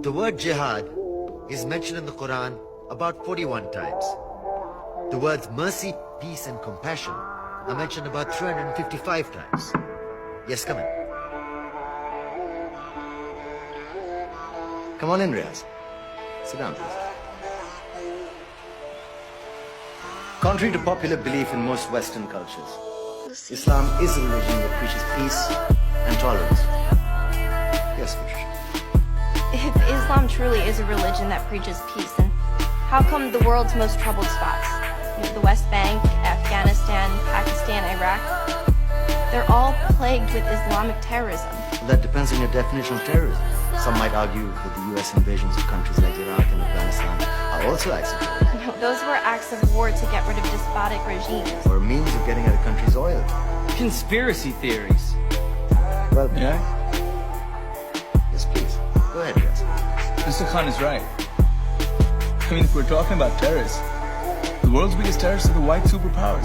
The word jihad is mentioned in the Quran about 41 times. The words mercy, peace, and compassion are mentioned about 355 times. Yes, come in. Come on in, Riaz. Sit down, please. Contrary to popular belief in most Western cultures, Islam is a religion that preaches peace and tolerance. Yes, Fish. If Islam truly is a religion that preaches peace, then how come the world's most troubled spots, the West Bank, Afghanistan, Pakistan, Iraq, they're all plagued with Islamic terrorism? That depends on your definition of terrorism. Some might argue that the US invasions of countries like Iraq and Afghanistan are also acts of terrorism. No, those were acts of war to get rid of despotic regimes. Or a means of getting at a country's oil. Conspiracy theories. Well, Yeah? yes, please. Go ahead, Riaz. Mr. Khan is right. I mean, if we're talking about terrorists, the world's biggest terrorists are the white superpowers.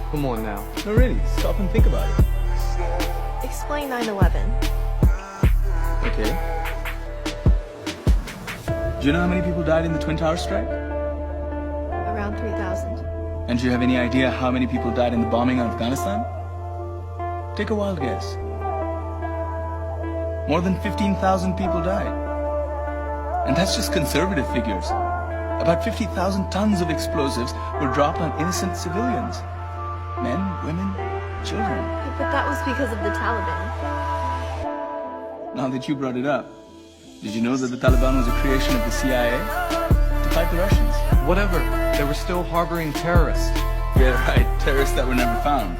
Come on now. No, really, stop and think about it. Explain 9/11. Okay. Do you know how many people died in the Twin Towers strike? Around 3,000. And do you have any idea how many people died in the bombing of Afghanistan? Take a wild guess. More than 15,000 people died. And that's just conservative figures. About 50,000 tons of explosives were dropped on innocent civilians. Men, women, children. But that was because of the Taliban. Now that you brought it up, did you know that the Taliban was a creation of the CIA to fight the Russians? Whatever. They were still harboring terrorists. Yeah, right. Terrorists that were never found.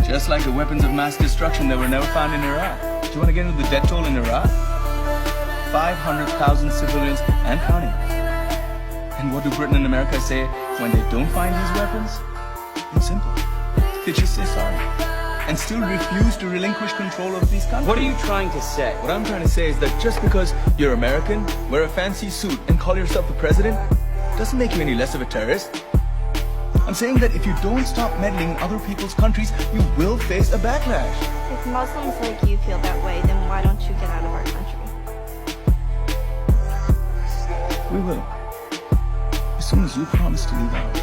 Just like the weapons of mass destruction that were never found in Iraq. Do you want to get into the death toll in Iraq? 500,000 civilians and counting. And what do Britain and America say when they don't find these weapons? It's simple. They just say sorry. And still refuse to relinquish control of these countries. What are you trying to say? What I'm trying to say is that just because you're American, wear a fancy suit, and call yourself the president, doesn't make you any less of a terrorist. I'm saying that if you don't stop meddling in other people's countries, you will face a backlash. If Muslims like you feel that way, then why don't you get out of our country? We will. As soon as you promise to leave ours.